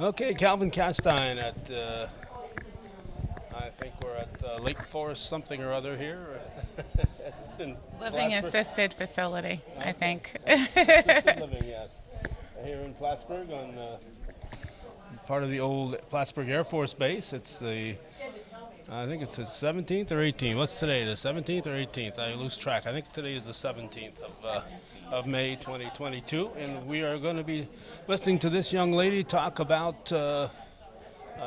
Okay, Calvin Castine at, I think we're at Lake Forest something or other here in Living Plattsburgh. assisted facility, I Okay, think. okay, assisted living, yes. Here in Plattsburgh on part of the old Plattsburgh Air Force Base. I think it's the 17th or 18th. What's today, the 17th or 18th? I lose track. I think today is the 17th of May 2022, and we are going to be listening to this young lady talk about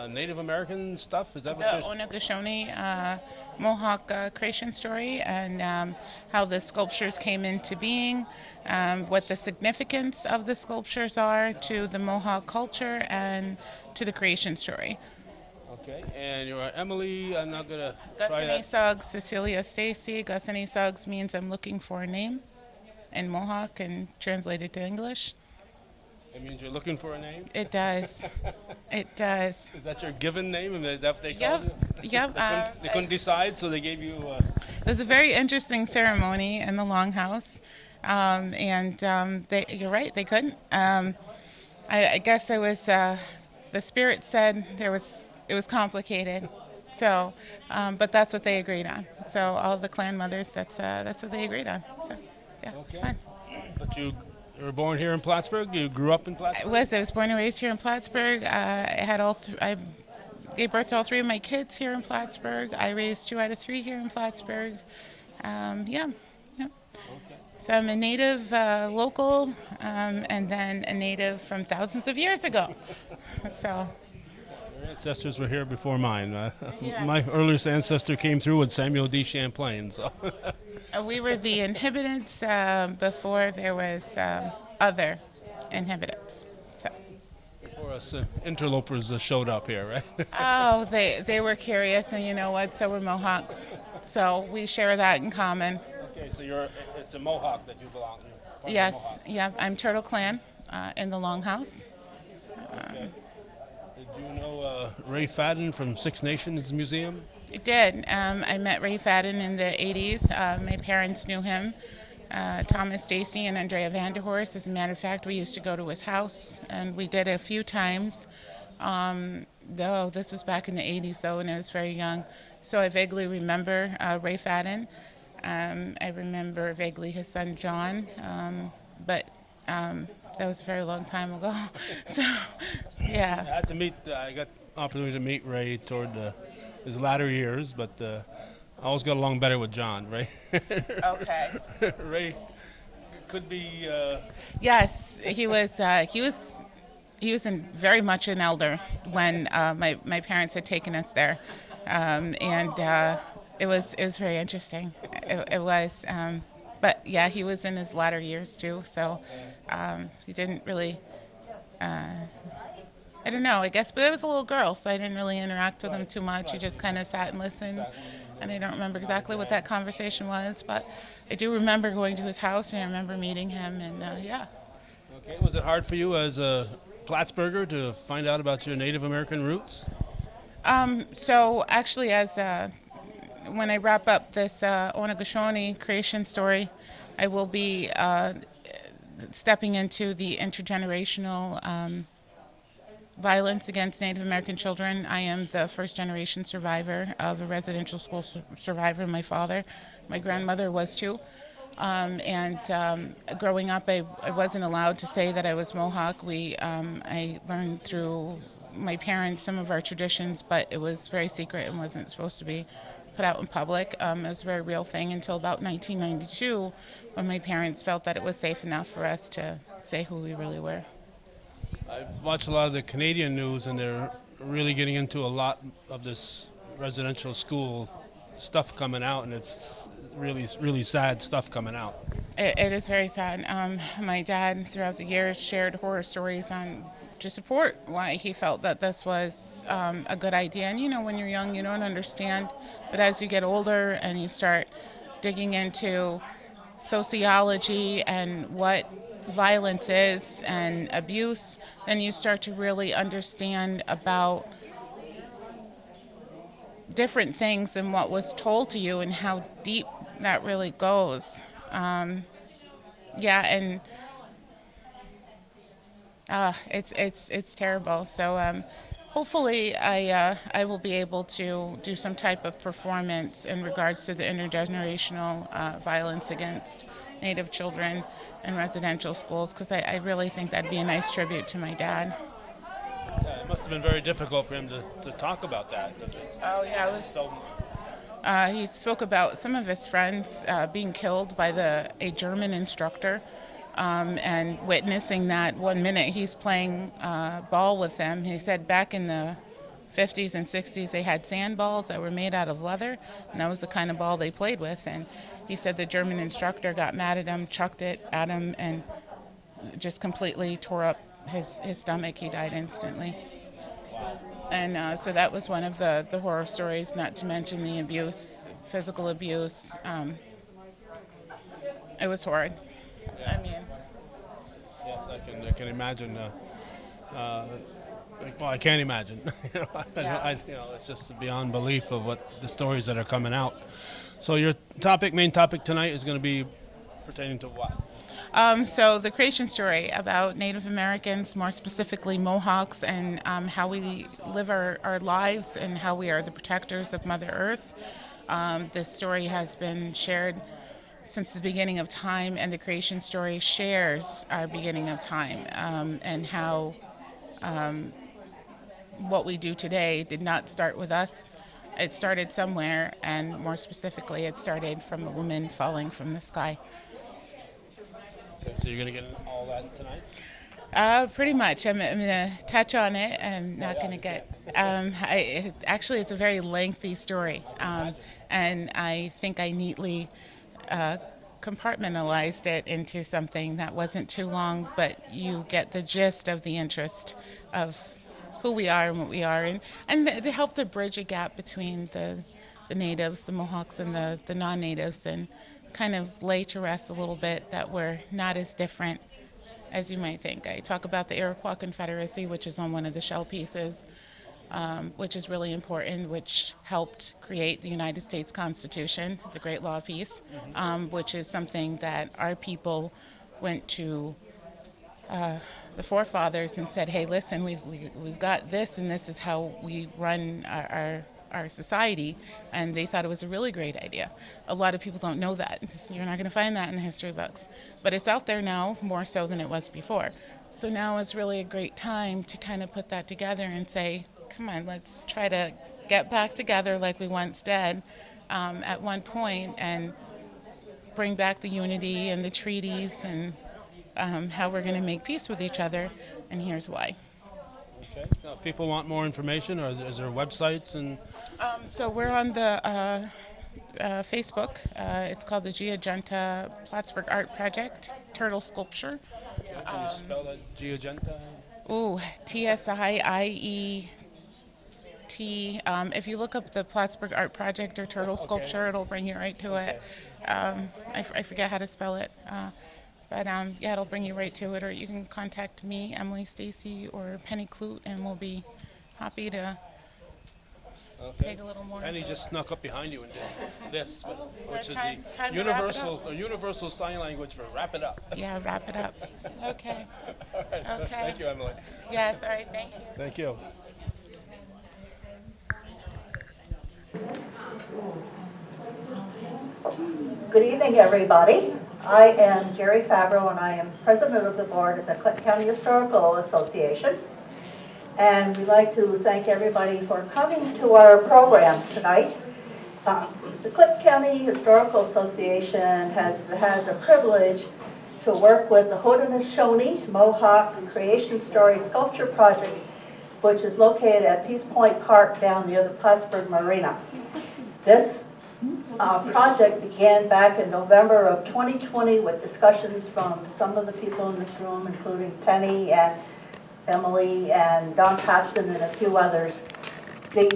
Native American stuff. Is that what The you're? Haudenosaunee Mohawk creation story and how the sculptures came into being, what the significance of the sculptures are to the Mohawk culture and to the creation story. Okay, and you're Emily. I'm not gonna try that. Kasennisaks Stacey. Kasennisaks means I'm looking for a name in Mohawk and translated to English. It means you're looking for a name. It does. It does. Is that your given name? I mean, is that what they called Yep. you? Yep. They couldn't decide, so they gave you. It was a very interesting ceremony in the Longhouse, you're right, they couldn't. I guess it was the spirit said it was complicated, so but that's what they agreed on. So all the clan mothers, that's what they agreed on. So yeah, it's Okay. fun. But you were born here in Plattsburgh. You grew up in Plattsburgh. I was born and raised here in Plattsburgh. I gave birth to all three of my kids here in Plattsburgh. I raised two out of three here in Plattsburgh. Yeah, yeah. Okay. So I'm a native local, and then a native from thousands of years ago. So Your ancestors were here before mine. My yes. earliest ancestor came through with Samuel D. Champlain. So. We were the inhabitants before there was other inhabitants. So. Before us interlopers showed up here, right? Oh, they were curious, and you know what? So were Mohawks. So we share that in common. Okay, so it's a Mohawk that you belong to. Part of the Yes, Mohawk. yeah, I'm Turtle Clan in the Longhouse. Okay. Did you know Ray Fadden from Six Nations Museum? It did. I met Ray Fadden in the 80s. My parents knew him. Thomas Stacey and Andrea Vanderhorst. As a matter of fact, we used to go to his house, and we did a few times. Though this was back in the 80s, though, and I was very young. So I vaguely remember Ray Fadden. I remember vaguely his son John, but that was a very long time ago. So, I yeah. had to meet. I got opportunity to meet Ray toward his latter years, but I always got along better with John. Ray, Okay. Ray could be. Yes, he was very much an elder when my parents had taken us there, and it was very interesting. It was, but yeah, he was in his latter years too, so he didn't really. I don't know, I guess, but I was a little girl, so I didn't really interact with him too much. He just kind of sat and listened, and I don't remember exactly what that conversation was, but I do remember going to his house, and I remember meeting him, and yeah. Okay, was it hard for you as a Plattsburgher to find out about your Native American roots? So actually, as when I wrap up this Haudenosaunee creation story, I will be stepping into the intergenerational violence against Native American children. I am the first generation survivor of a residential school survivor, my father. My grandmother was too. Growing up, I wasn't allowed to say that I was Mohawk. I learned through my parents some of our traditions, but it was very secret and wasn't supposed to be put out in public. It was a very real thing until about 1992 when my parents felt that it was safe enough for us to say who we really were. I watch a lot of the Canadian news, and they're really getting into a lot of this residential school stuff coming out, and it's really sad stuff coming out. It is very sad. My dad, throughout the years, shared horror stories on to support why he felt that this was a good idea. And you know, when you're young, you don't understand, but as you get older and you start digging into sociology and what violence is and abuse, then you start to really understand about different things than what was told to you and how deep that really goes. Yeah, and It's terrible. So hopefully I will be able to do some type of performance in regards to the intergenerational violence against Native children in residential schools, because I really think that'd be a nice tribute to my dad. Yeah, it must have been very difficult for him to talk about that. 'Cause Oh yeah, it so, was. He spoke about some of his friends being killed by a German instructor, and witnessing that. One minute he's playing ball with them. He said back in the 50s and 60s they had sand balls that were made out of leather, and that was the kind of ball they played with. And he said the German instructor got mad at him, chucked it at him, and just completely tore up his stomach. He died instantly. And so that was one of the horror stories, not to mention the abuse, physical abuse. It was horrid. I mean, yes, I can imagine. Well, I can't imagine. Yeah. It's just beyond belief of what the stories that are coming out. So your main topic tonight is going to be pertaining to what? So the creation story about Native Americans, more specifically Mohawks, and how we live our lives and how we are the protectors of Mother Earth. This story has been shared since the beginning of time, and the creation story shares our beginning of time, and how what we do today did not start with us. It started somewhere, and more specifically, it started from a woman falling from the sky. Okay, so you're going to get into all that tonight? Pretty much. I'm going to touch on it. I'm not going to get. Actually, it's a very lengthy story, and I think I neatly compartmentalized it into something that wasn't too long, but you get the gist of the interest of who we are and what we are, and to help to bridge a gap between the natives, the Mohawks, and the non-natives, and kind of lay to rest a little bit that we're not as different as you might think. I talk about the Iroquois Confederacy, which is on one of the shell pieces, which is really important, which helped create the United States Constitution, the Great Law of Peace, which is something that our people went to the forefathers and said, hey, listen, we've got this, and this is how we run our society, and they thought it was a really great idea. A lot of people don't know that. You're not going to find that in the history books, but it's out there now more so than it was before. So now is really a great time to kind of put that together and say, come on, let's try to get back together like we once did at one point, and bring back the unity and the treaties, and how we're going to make peace with each other, and here's why. Okay. Now, if people want more information, or is there websites and? So we're on the Facebook. It's called the Giagenta Plattsburgh Art Project, Turtle Sculpture. Can you spell that? Giagenta? Ooh, Tsiiet. If you look up the Plattsburgh Art Project or Turtle Sculpture, it'll bring you right to it. I forget how to spell it. But yeah, it'll bring you right to it, or you can contact me, Emily Stacey, or Penny Clute, and we'll be happy to take a little more. Penny just snuck up behind you and did this, which is Time the to wrap it up. universal sign language for wrap it up. Yeah, wrap it up. Okay. All right. Okay. Thank you, Emily. Yes, all right, thank you. Thank you. Good evening, everybody. I am Jerry Favreau, and I am president of the board of the Clinton County Historical Association. And we'd like to thank everybody for coming to our program tonight. The Clinton County Historical Association has had the privilege to work with the Haudenosaunee Mohawk Creation Story Sculpture Project, which is located at Peace Point Park down near the Plattsburgh Marina. This project began back in November of 2020 with discussions from some of the people in this room, including Penny and Emily and Don Papson and a few others. We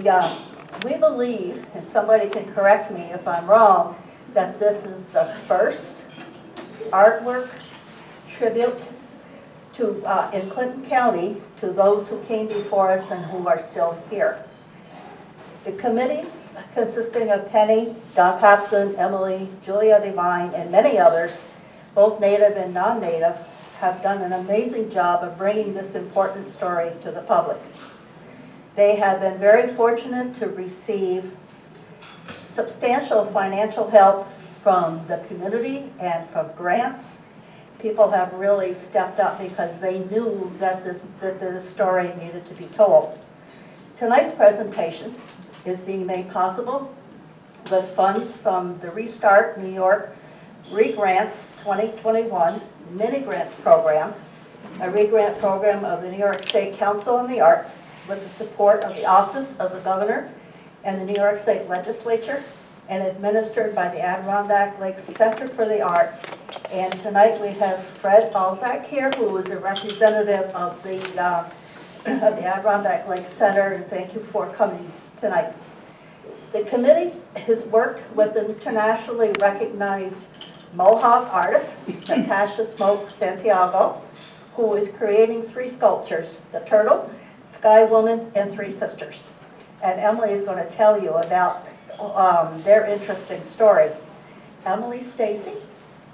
believe, and somebody can correct me if I'm wrong, that this is the first artwork tribute to in Clinton County to those who came before us and who are still here. The committee, consisting of Penny, Don Papson, Emily, Julia Devine, and many others, both native and non-native, have done an amazing job of bringing this important story to the public. They have been very fortunate to receive substantial financial help from the community and from grants. People have really stepped up because they knew that this story needed to be told. Tonight's presentation is being made possible with funds from the Restart New York Regrants 2021 Mini Grants Program, a regrant program of the New York State Council on the Arts with the support of the Office of the Governor and the New York State Legislature, and administered by the Adirondack Lake Center for the Arts. And tonight we have Fred Balzac here, who is a representative of the Adirondack Lake Center, and thank you for coming tonight. The committee has worked with an internationally recognized Mohawk artist, Natasha Smoke Santiago, who is creating 3 sculptures, the Turtle, Sky Woman, and 3 Sisters. And Emily is going to tell you about their interesting story. Emily Stacey,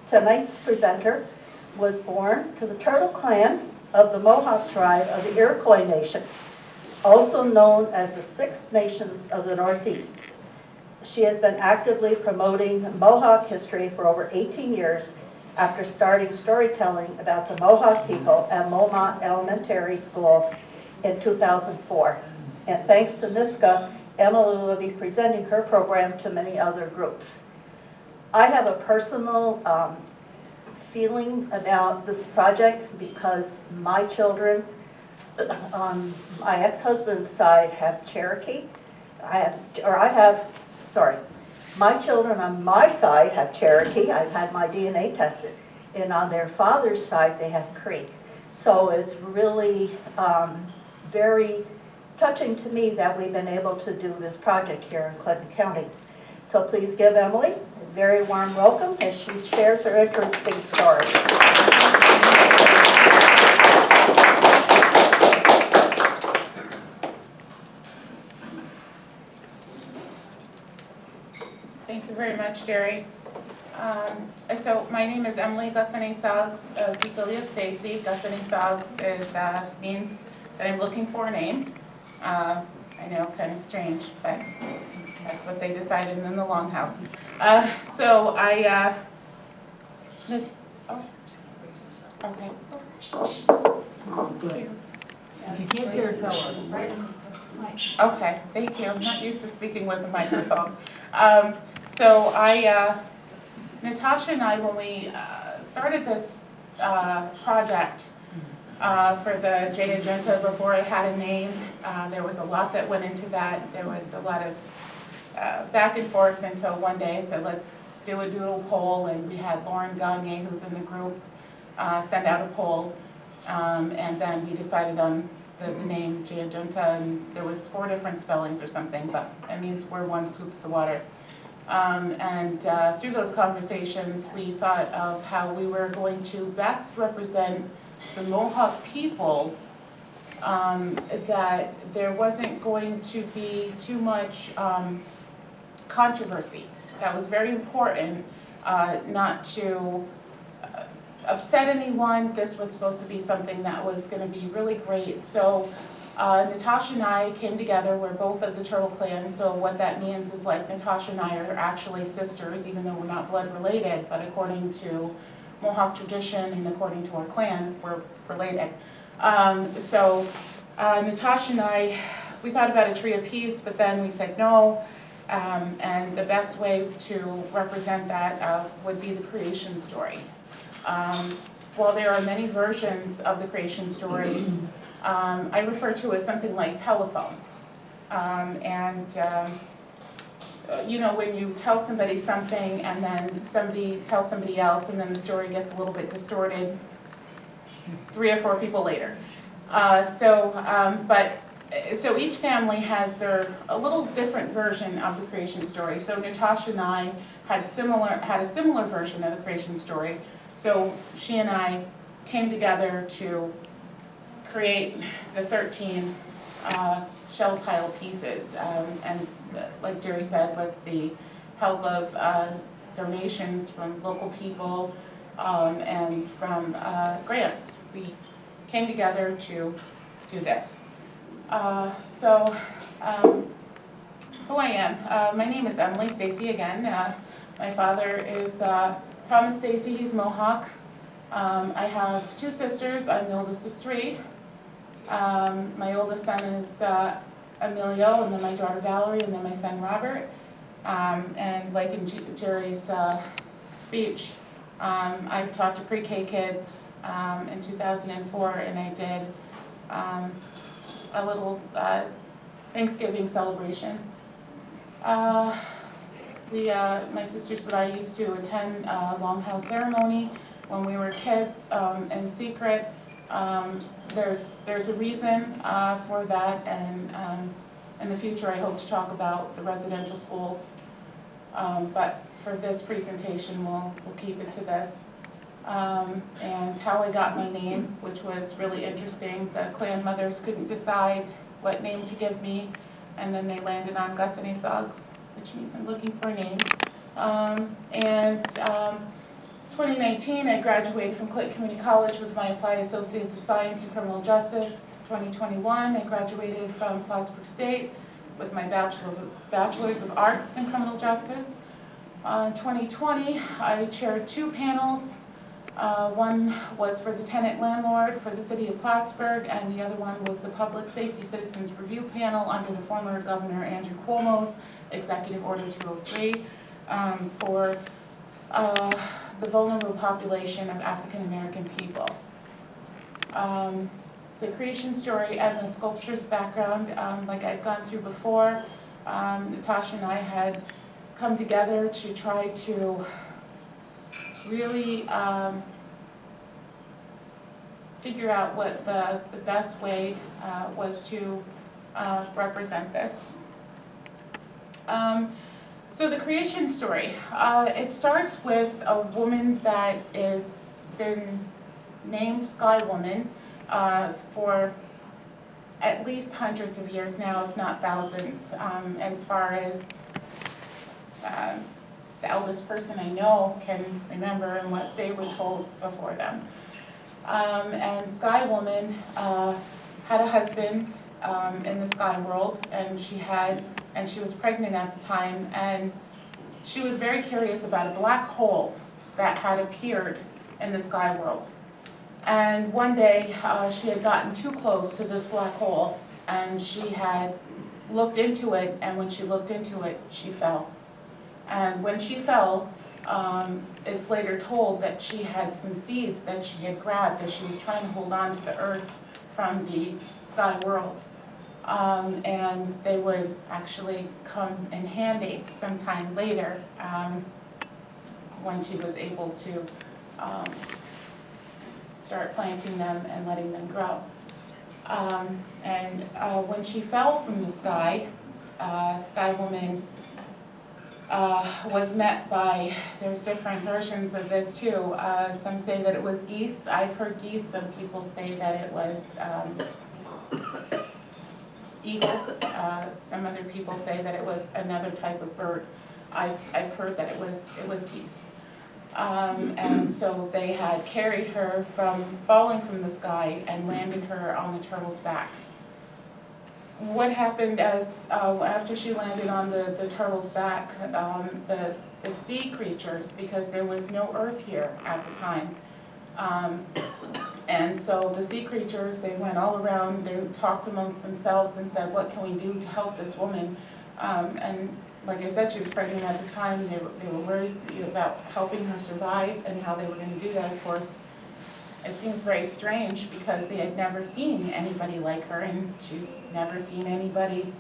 tonight's presenter, was born to the Turtle Clan of the Mohawk tribe of the Iroquois Nation, also known as the 6 Nations of the Northeast. She has been actively promoting Mohawk history for over 18 years after starting storytelling about the Mohawk people at Mohawk Elementary School in 2004. And thanks to NISCA, Emily will be presenting her program to many other groups. I have a personal feeling about this project because my children on my ex-husband's side have Cherokee. My children on my side have Cherokee. I've had my DNA tested. And on their father's side, they have Cree. So it's really very touching to me that we've been able to do this project here in Clinton County. So please give Emily a very warm welcome as she shares her interesting story. Thank you very much, Jerry. So my name is Emily Kasennisaks Stacey. Kasennisaks means that I'm looking for a name. I know, kind of strange, but that's what they decided in the Longhouse. Okay. If you can't hear, tell us. Okay, thank you. I'm not used to speaking with a microphone. Natasha and I, when we started this project for the J Agenda, before I had a name, there was a lot that went into that. There was a lot of back and forth until one day I said, let's do a doodle poll, and we had Lauren Gagne, who's in the group, send out a poll, and then we decided on the name J Agenda, and there was 4 different spellings or something, but it means where one scoops the water. Through those conversations, we thought of how we were going to best represent the Mohawk people, that there wasn't going to be too much controversy. That was very important, not to upset anyone. This was supposed to be something that was going to be really great. So Natasha and I came together. We're both of the Turtle Clan, so what that means is, like, Natasha and I are actually sisters, even though we're not blood related, but according to Mohawk tradition and according to our clan, we're related. Natasha and I, we thought about a tree of peace, but then we said no, and the best way to represent that would be the creation story. While there are many versions of the creation story, I refer to it as something like telephone. You know, when you tell somebody something and then somebody tells somebody else, and then the story gets a little bit distorted 3 or 4 people later. So each family has a little different version of the creation story. So Natasha and I had a similar version of the creation story. So she and I came together to create the 13 shell tile pieces, and like Jerry said, with the help of donations from local people and from grants. We came together to do this. Who I am. My name is Emily Stacey again. My father is Thomas Stacey, he's Mohawk. I have two sisters, I'm the oldest of three. My oldest son is Emilio, and then my daughter Valerie, and then my son Robert. And like in Jerry's speech, I taught to pre-K kids in 2004, and I did a little Thanksgiving celebration. My sisters and I used to attend Longhouse ceremony when we were kids in secret. There's a reason for that, and in the future I hope to talk about the residential schools. But for this presentation, we'll keep it to this. And how I got my name, which was really interesting. The clan mothers couldn't decide what name to give me, and then they landed on Kasennisaks, which means I'm looking for a name. 2019, I graduated from Clinton Community College with my Applied Associates of Science in Criminal Justice. 2021, I graduated from Plattsburgh State with my Bachelor's of Arts in Criminal Justice. 2020, I chaired two panels. One was for the tenant landlord for the city of Plattsburgh, and the other one was the Public Safety Citizens Review Panel under the former Governor Andrew Cuomo's Executive Order 203 for the vulnerable population of African American people. The creation story and the sculpture's background, like I'd gone through before, Natasha and I had come together to try to really figure out what the best way was to represent this. So the creation story, it starts with a woman that is been named Sky Woman for at least hundreds of years now, if not thousands, as far as the eldest person I know can remember and what they were told before them. And Sky Woman had a husband in the sky world, and she was pregnant at the time, and she was very curious about a black hole that had appeared in the sky world. And one day she had gotten too close to this black hole, and she had looked into it, and when she looked into it, she fell. And when she fell, it's later told that she had some seeds that she had grabbed as she was trying to hold on to the earth from the sky world. And they would actually come in handy sometime later when she was able to start planting them and letting them grow. When she fell from the sky, Sky Woman was met by, there's different versions of this too. Some say that it was geese. I've heard geese. Some people say that it was eagles. Some other people say that it was another type of bird. I've heard that it was geese. And so they had carried her from falling from the sky and landed her on the turtle's back. What happened after she landed on the turtle's back, the sea creatures, because there was no earth here at the time, and so the sea creatures, they went all around, they talked amongst themselves and said, what can we do to help this woman? And like I said, she was pregnant at the time. They were worried about helping her survive and how they were going to do that. Of course, it seems very strange because they had never seen anybody like her, and she's never seen anybody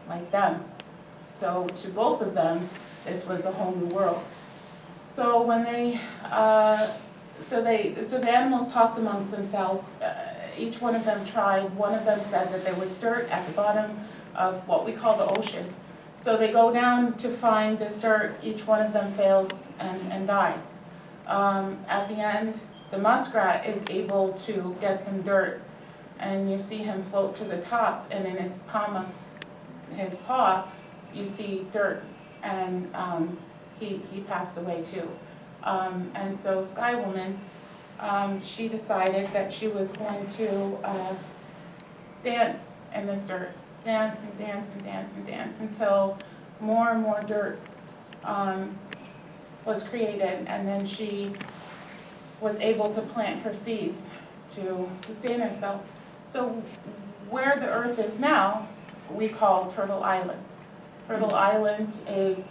like them. So to both of them, this was a whole new world. So when so the animals talked amongst themselves. Each one of them tried. One of them said that there was dirt at the bottom of what we call the ocean. So they go down to find this dirt. Each one of them fails and dies. At the end, the muskrat is able to get some dirt, and you see him float to the top, and in his palm of his paw, you see dirt, and he passed away too. And so Sky Woman, she decided that she was going to dance in this dirt. Dance and dance and dance and dance until more and more dirt was created, and then she was able to plant her seeds to sustain herself. So where the earth is now, we call Turtle Island. Turtle Island is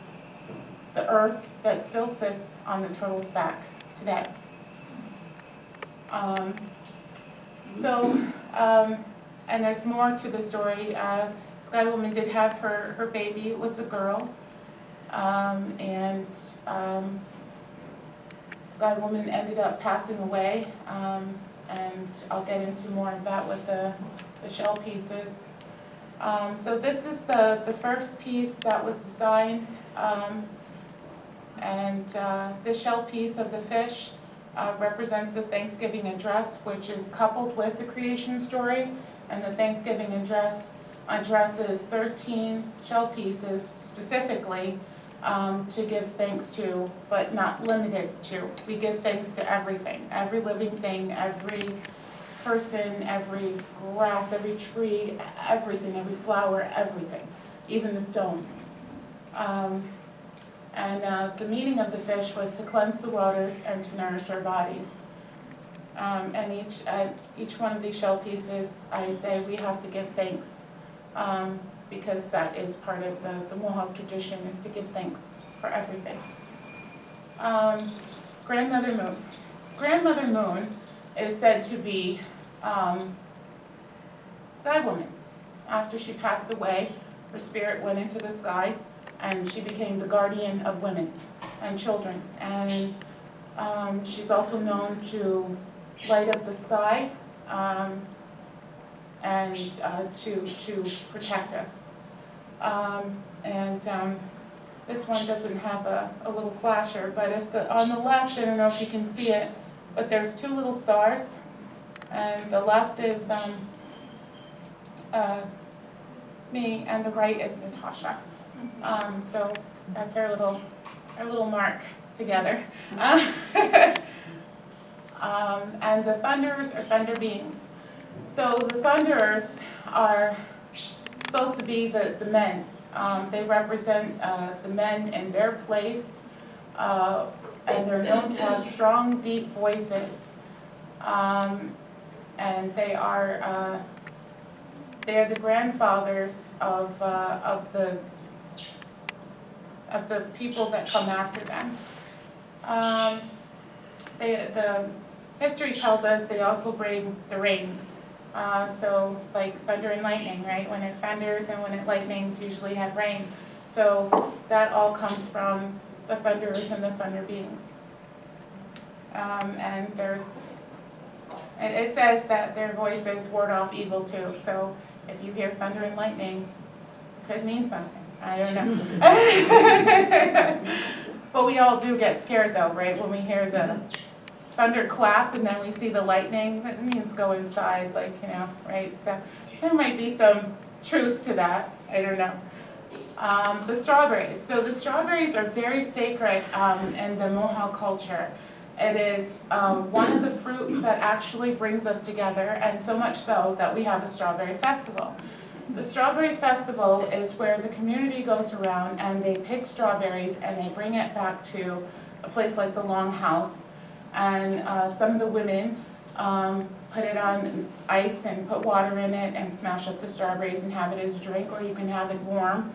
the earth that still sits on the turtle's back today. And there's more to the story. Sky Woman did have her baby. It was a girl. Sky Woman ended up passing away, and I'll get into more of that with the shell pieces. So this is the first piece that was designed, this shell piece of the fish represents the Thanksgiving address, which is coupled with the creation story, and the Thanksgiving addresses 13 shell pieces specifically to give thanks to, but not limited to. We give thanks to everything, every living thing, every person, every grass, every tree, everything, every flower, everything, even the stones. The meaning of the fish was to cleanse the waters and to nourish our bodies. And each one of these shell pieces, I say we have to give thanks, because that is part of the Mohawk tradition, is to give thanks for everything. Grandmother Moon. Grandmother Moon is said to be Sky Woman. After she passed away, her spirit went into the sky, and she became the guardian of women and children. And she's also known to light up the sky and to protect us. This one doesn't have a little flasher, but on the left, I don't know if you can see it, but there's two little stars, and the left is me, and the right is Natasha. So that's our little mark together. And the thunderers are thunder beings. So the thunderers are supposed to be the men. They represent the men in their place, and they're known to have strong, deep voices. And they are the grandfathers of the people that come after them. The history tells us they also bring the rains. So like thunder and lightning, right? When it thunders and when it lightnings, usually have rain. So that all comes from the thunderers and the thunder beings. And it says that their voices ward off evil too. So if you hear thunder and lightning, it could mean something. I don't know. But we all do get scared though, right? When we hear the thunder clap and then we see the lightning, that means go inside, like, right? So there might be some truth to that. I don't know. The strawberries. So the strawberries are very sacred in the Mohawk culture. It is one of the fruits that actually brings us together, and so much so that we have a strawberry festival. The Strawberry Festival is where the community goes around and they pick strawberries and they bring it back to a place like the Longhouse. And some of the women put it on ice and put water in it and smash up the strawberries and have it as a drink, or you can have it warm,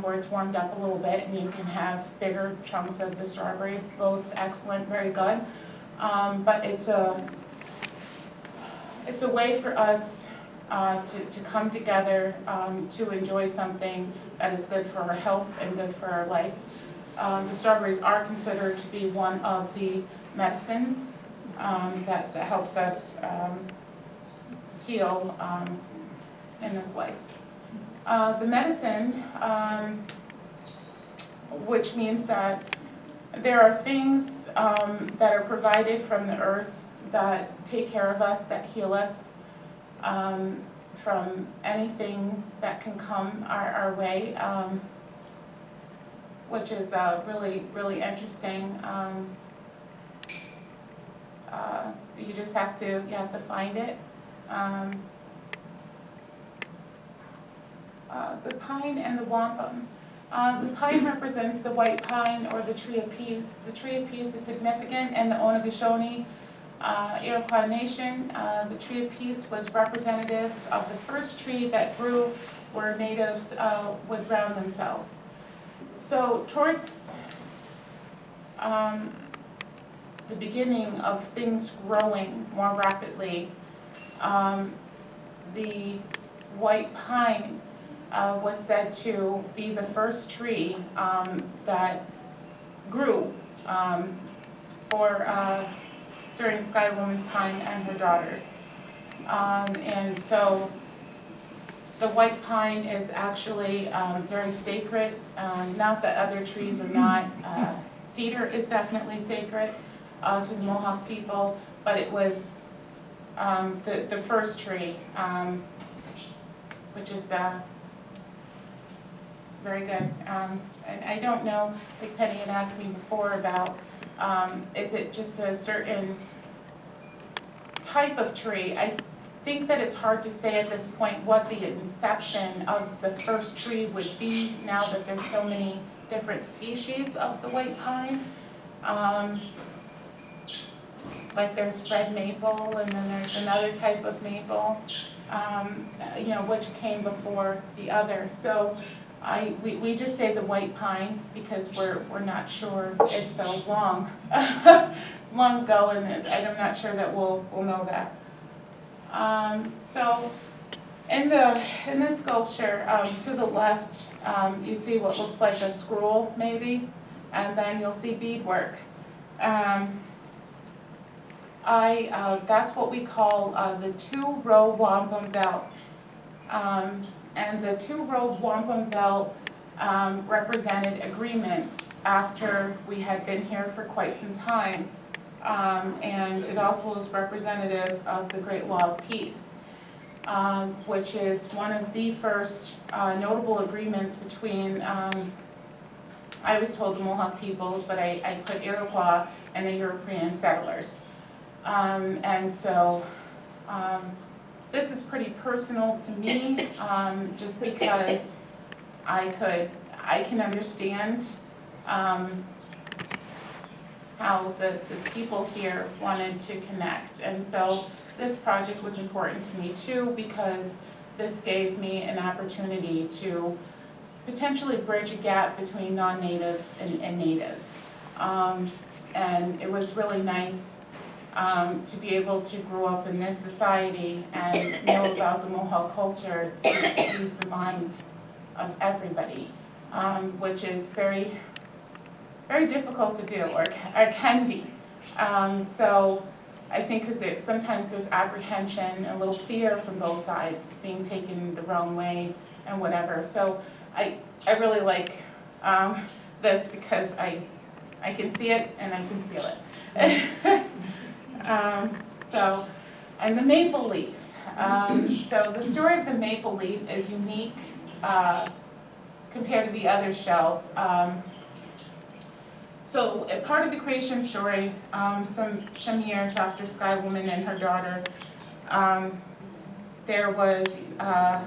where it's warmed up a little bit, and you can have bigger chunks of the strawberry. Both excellent, very good. But it's a way for us to come together to enjoy something that is good for our health and good for our life. The strawberries are considered to be one of the medicines that helps us heal in this life. The medicine, which means that there are things that are provided from the earth that take care of us, that heal us from anything that can come our way, which is really, really interesting. You just have to find it. The pine and the wampum. The pine represents the white pine or the tree of peace. The tree of peace is significant in the Haudenosaunee Iroquois Nation. The tree of peace was representative of the first tree that grew where natives would ground themselves. So towards the beginning of things growing more rapidly, the white pine was said to be the first tree that grew during Sky Woman's time and her daughters. And so the white pine is actually very sacred. Not that other trees are not. Cedar is definitely sacred to the Mohawk people, but it was the first tree, which is very good. And I don't know, like Penny had asked me before about, is it just a certain type of tree? I think that it's hard to say at this point what the inception of the first tree would be now that there's so many different species of the white pine. Like there's red maple, and then there's another type of maple, which came before the other. So we just say the white pine because we're not sure. It's so long, it's long ago, and I'm not sure that we'll know that. So in the sculpture to the left, you see what looks like a scroll maybe, and then you'll see beadwork. That's what we call the two-row wampum belt. And the two-row wampum belt represented agreements after we had been here for quite some time. And it also is representative of the Great Law of Peace, which is one of the first notable agreements between, I was told the Mohawk people, but I put Iroquois and the European settlers. And so this is pretty personal to me, just because I can understand how the people here wanted to connect. And so this project was important to me too, because this gave me an opportunity to potentially bridge a gap between non-natives and natives. And it was really nice to be able to grow up in this society and know about the Mohawk culture to ease the mind of everybody, which is very, very difficult to do, or can be. So I think because sometimes there's apprehension, a little fear from both sides, being taken the wrong way and whatever. So I really like this because I can see it and I can feel it. And the maple leaf. So the story of the maple leaf is unique compared to the other shells. So part of the creation story, some years after Sky Woman and her daughter, there was a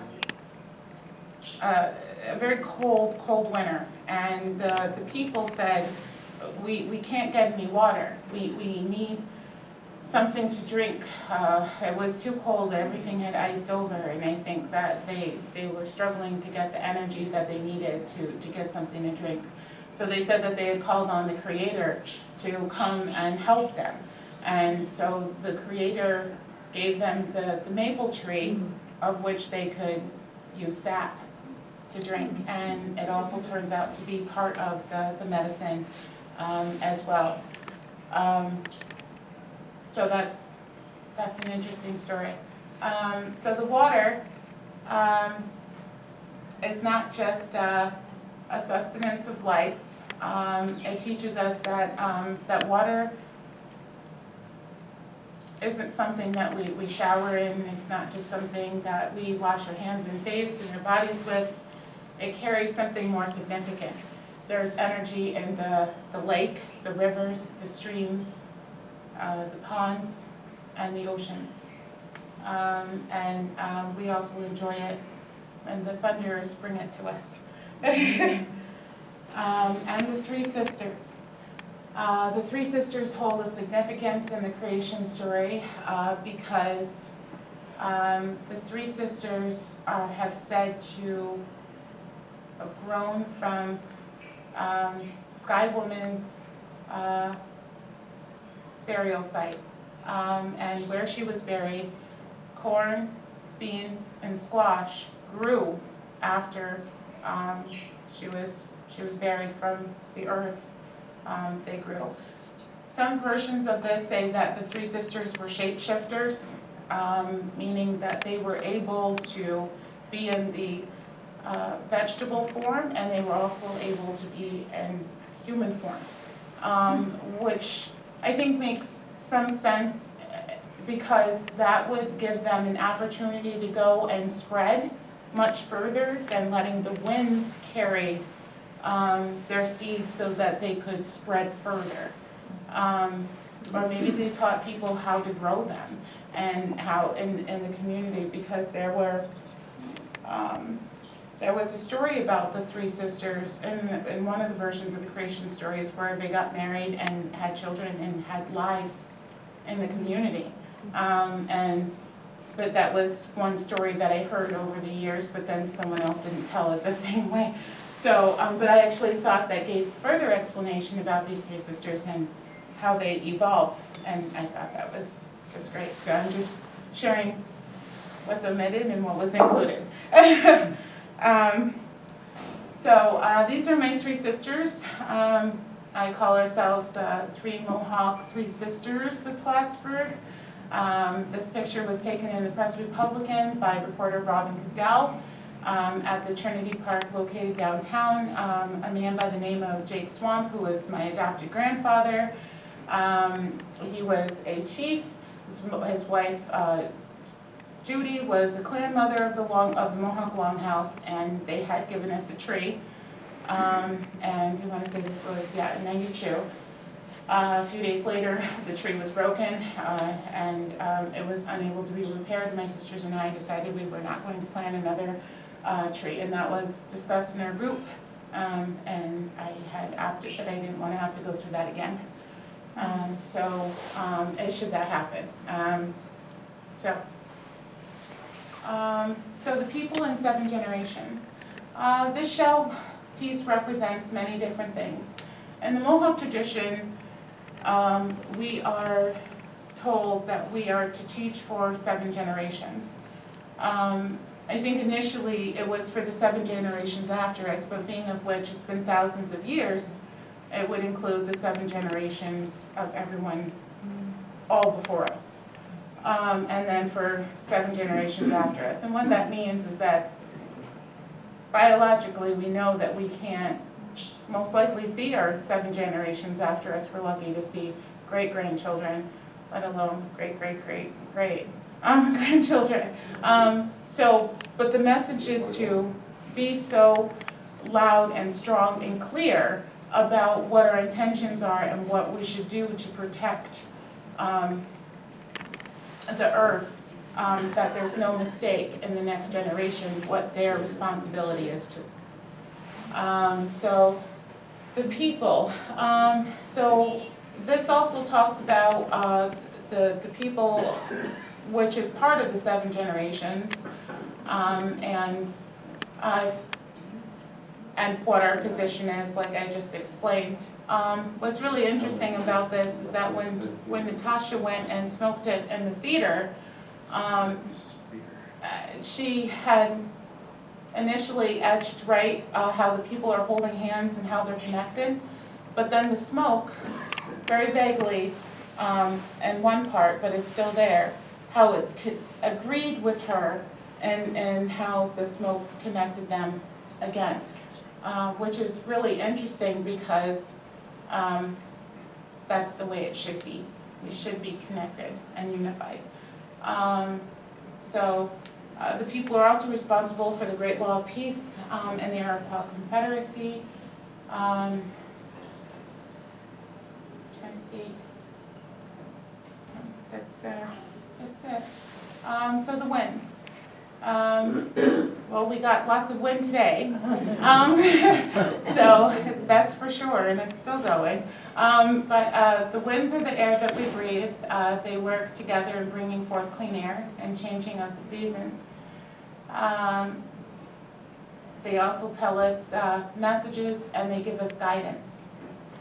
very cold winter, and the people said, we can't get any water. We need something to drink. It was too cold, everything had iced over, and I think that they were struggling to get the energy that they needed to get something to drink. So they said that they had called on the Creator to come and help them. And so the Creator gave them the maple tree, of which they could use sap to drink. And it also turns out to be part of the medicine as well. So that's an interesting story. So the water is not just a sustenance of life. It teaches us that water isn't something that we shower in. It's not just something that we wash our hands and face and our bodies with. It carries something more significant. There's energy in the lake, the rivers, the streams, the ponds, and the oceans. We also enjoy it when the thunders bring it to us. And the Three Sisters. The Three Sisters hold a significance in the creation story because the Three Sisters have said to have grown from Sky Woman's burial site. And where she was buried, corn, beans, and squash grew after she was buried from the earth. They grew. Some versions of this say that the Three Sisters were shapeshifters, meaning that they were able to be in the vegetable form, and they were also able to be in human form, which I think makes some sense because that would give them an opportunity to go and spread much further than letting the winds carry their seeds so that they could spread further. Or maybe they taught people how to grow them and how in the community, because there was a story about the Three Sisters in one of the versions of the creation stories where they got married and had children and had lives in the community. But that was one story that I heard over the years, but then someone else didn't tell it the same way. So, but I actually thought that gave further explanation about these Three Sisters and how they evolved, and I thought that was just great. So I'm just sharing what's omitted and what was included. These are my three sisters. I call ourselves Three Mohawk, Three Sisters of Plattsburgh. This picture was taken in the Press Republican by reporter Robin Cadell at the Trinity Park located downtown. A man by the name of Jake Swamp, who was my adopted grandfather. He was a chief. His wife Judy was a clan mother of the Mohawk Longhouse, and they had given us a tree. And I want to say this was, in '92. A few days later, the tree was broken, and it was unable to be repaired. My sisters and I decided we were not going to plant another tree, and that was discussed in our group, and I had opted that I didn't want to have to go through that again. Should that happen. So the people in 7 generations. This shell piece represents many different things. In the Mohawk tradition, we are told that we are to teach for 7 generations. I think initially it was for the 7 generations after us, but being of which it's been thousands of years, it would include the 7 generations of everyone all before us. And then for 7 generations after us. And what that means is that biologically we know that we can't most likely see our 7 generations after us. We're lucky to see great-grandchildren, let alone great-grandchildren. But the message is to be so loud and strong and clear about what our intentions are and what we should do to protect the earth, that there's no mistake in the next generation what their responsibility is to. The people. So this also talks about the people, which is part of the 7 generations, and what our position is, like I just explained. What's really interesting about this is that when Natasha went and smoked it in the cedar, she had initially etched how the people are holding hands and how they're connected, but then the smoke, very vaguely, in one part, but it's still there, how it agreed with her and how the smoke connected them again, which is really interesting because that's the way it should be. We should be connected and unified. The people are also responsible for the Great Law of Peace and the Iroquois Confederacy. Trying to see. That's it. So the winds. Well, we got lots of wind today, so that's for sure, and it's still going. But the winds are the air that we breathe. They work together in bringing forth clean air and changing of the seasons. They also tell us messages, and they give us guidance.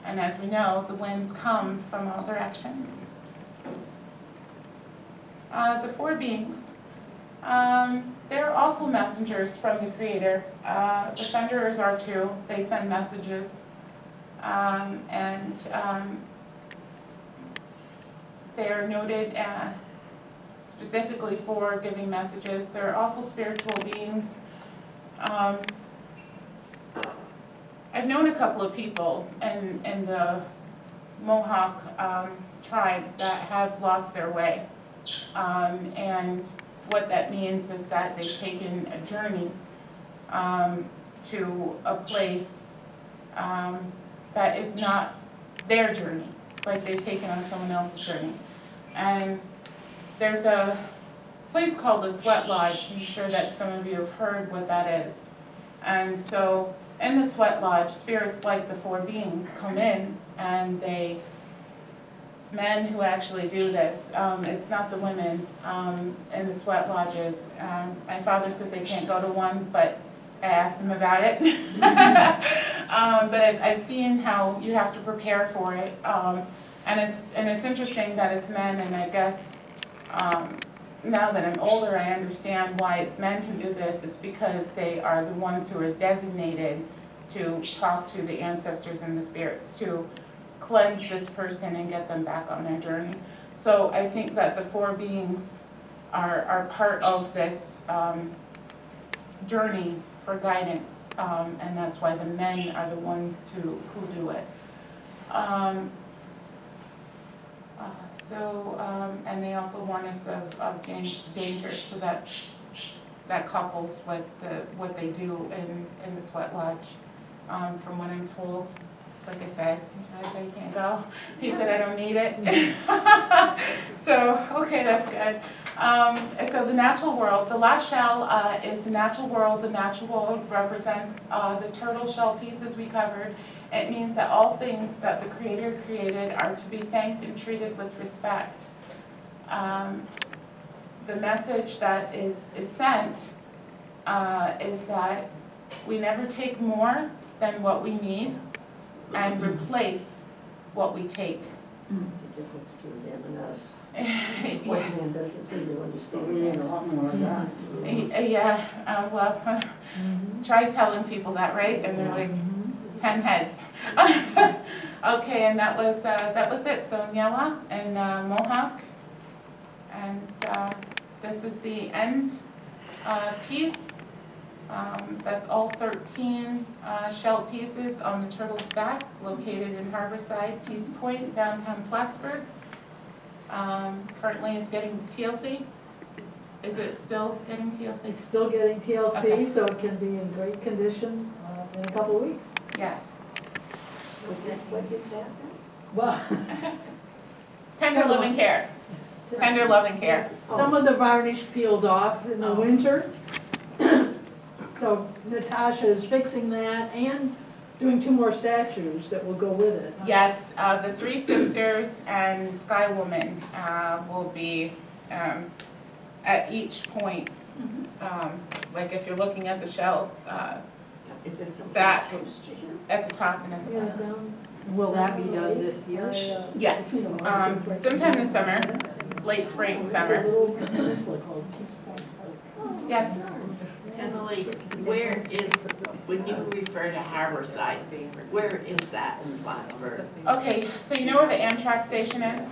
And as we know, the winds come from all directions. The four beings. They're also messengers from the Creator. The Thunderers are too. They send messages. They are noted specifically for giving messages. They're also spiritual beings. I've known a couple of people in the Mohawk tribe that have lost their way. And what that means is that they've taken a journey to a place that is not their journey. It's like they've taken on someone else's journey. And there's a place called the Sweat Lodge. I'm sure that some of you have heard what that is. And so in the Sweat Lodge, spirits like the four beings come in, and it's men who actually do this. It's not the women in the sweat lodges. My father says they can't go to one, but I asked him about it. But I've seen how you have to prepare for it. And it's interesting that it's men, and I guess now that I'm older, I understand why it's men who do this. It's because they are the ones who are designated to talk to the ancestors and the spirits, to cleanse this person and get them back on their journey. So I think that the four beings are part of this journey for guidance, and that's why the men are the ones who do it. And they also warn us of danger, so that couples with what they do in the sweat lodge. From what I'm told, it's like I said, I say you can't go. He said I don't need it. So, okay, that's good. So the natural world, the last shell is the natural world. The natural world represents the turtle shell pieces we covered. It means that all things that the Creator created are to be thanked and treated with respect. The message that is sent is that we never take more than what we need and replace what we take. It's a difference between them and us. Yes. White man doesn't seem to understand that. Yeah, well, try telling people that, right? And they're like, 10 heads. Okay, and that was it. So Nyala and Mohawk, and this is the end piece. That's all 13 shell pieces on the turtle's back, located in Harborside, Peace Point, downtown Plattsburgh. Currently, it's getting TLC. Is it still getting TLC? It's still getting TLC, Okay. so it can be in great condition in a couple of weeks. Yes. What is that then? Well, Tender loving care. Tender loving care. some of the varnish peeled off in the winter. So Natasha is fixing that and doing 2 more statues that will go with it. Yes, the three sisters and Sky Woman will be at each point. Like if you're looking at the shell, Is there something Back. close to here? at the top and at the Yeah, bottom. down. Will that be done this year? Yes, sometime this summer, late spring, summer. Yes. Emily, where is, when you refer to Harborside, where is that in Plattsburgh? Okay, so you know where the Amtrak station is?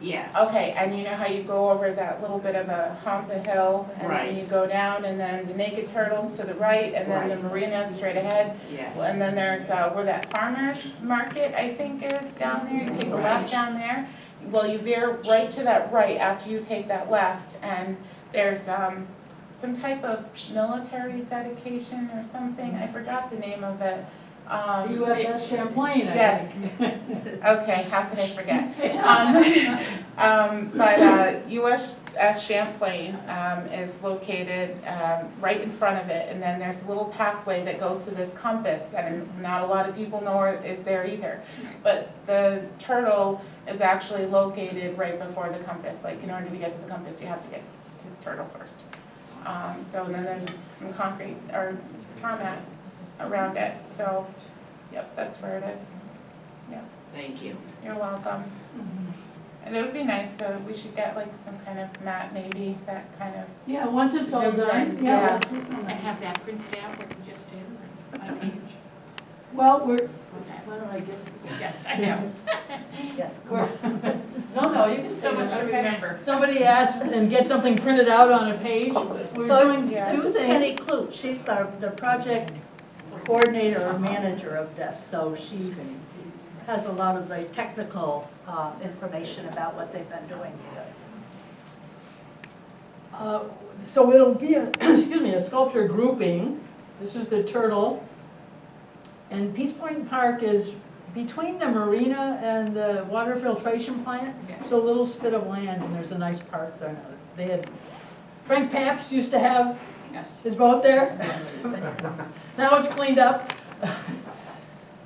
Yes. Okay, and you know how you go over that little bit of a hump, a hill, and Right. then you go down, and then the Naked Turtles to the right, and then the Right. marina straight ahead. Yes. And then there's where that farmer's market, I think, is down there. You take a left down there. Well, you veer right to that right after you take that left, and there's some type of military dedication or something. I forgot the name of it. USS Champlain, I Yes. think. Okay, how could I forget? But USS Champlain is located right in front of it, and then there's a little pathway that goes to this compass that not a lot of people know is there either. But the turtle is actually located right before the compass. Like, in order to get to the compass, you have to get to the turtle first. So then there's some concrete or tarmac around it. So, yep, that's where it is. Yep, Thank you. you're welcome. And it would be nice, we should get like some kind of mat maybe, that kind of, Yeah, once it's all Zooms done, in, yeah. yeah. let's work on I that. have that printed out, what you just did, on a page. Well, why don't I get? Yes, I know. Yes, come on. No, you can say So much to that. remember. Somebody asked and get something printed out on a page. We're So, doing yeah. two this is Penny things. Clute, she's the project coordinator or manager of this, so she's, has a lot of the technical information about what they've been doing here. So it'll be, excuse me, a sculpture grouping. This is the turtle. And Peace Point Park is between the marina and the water filtration plant. It's a little spit of land, and there's a nice park there. They had, Frank Pabst used to have Yes. his boat there. Now it's cleaned up.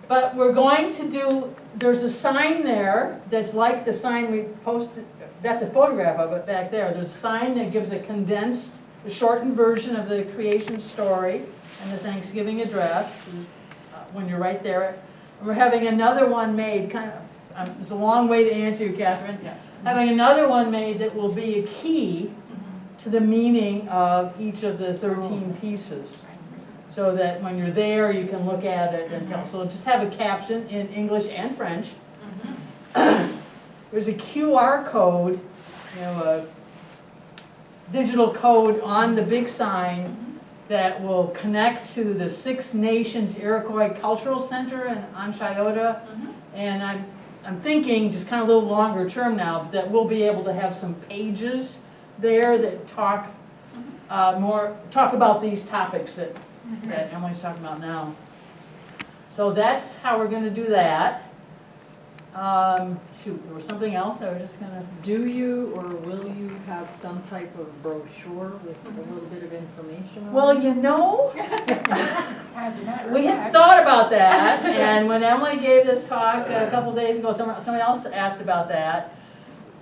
But we're going to do, there's a sign there that's like the sign we posted, that's a photograph of it back there. There's a sign that gives a condensed, a shortened version of the creation story and the Thanksgiving address, when you're right there. And we're having another one made, kind of, it's a long way to answer you, Catherine. Yes. Having another one made that will be a key to the meaning of each of the 13 pieces. So that when you're there, you can look at it and tell. So just have a caption in English and French. There's a QR code, you know, a digital code on the big sign that will connect to the Six Nations Iroquois Cultural Center in Onchayota. And I'm thinking, just kind of a little longer term now, that we'll be able to have some pages there that talk about these topics that Emily's talking about now. So that's how we're going to do that. Shoot, there was something else I was just going to... Do you or will you have some type of brochure with a little bit of information on Well, it? you know, has not we had thought about that, and when Emily gave this talk a couple days ago, somebody else asked about that.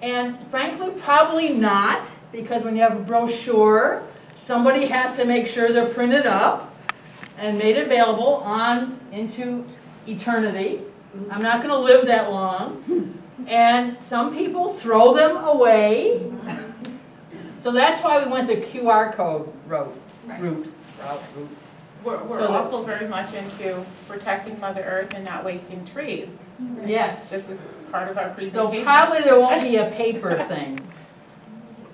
And frankly, probably not, because when you have a brochure, somebody has to make sure they're printed up and made available on into eternity. I'm not going to live that long. And some people throw them away. So that's why we went the QR code route. We're So that- also very much into protecting Mother Earth and not wasting trees. Yes. This is part of our So presentation. probably there won't be a paper thing.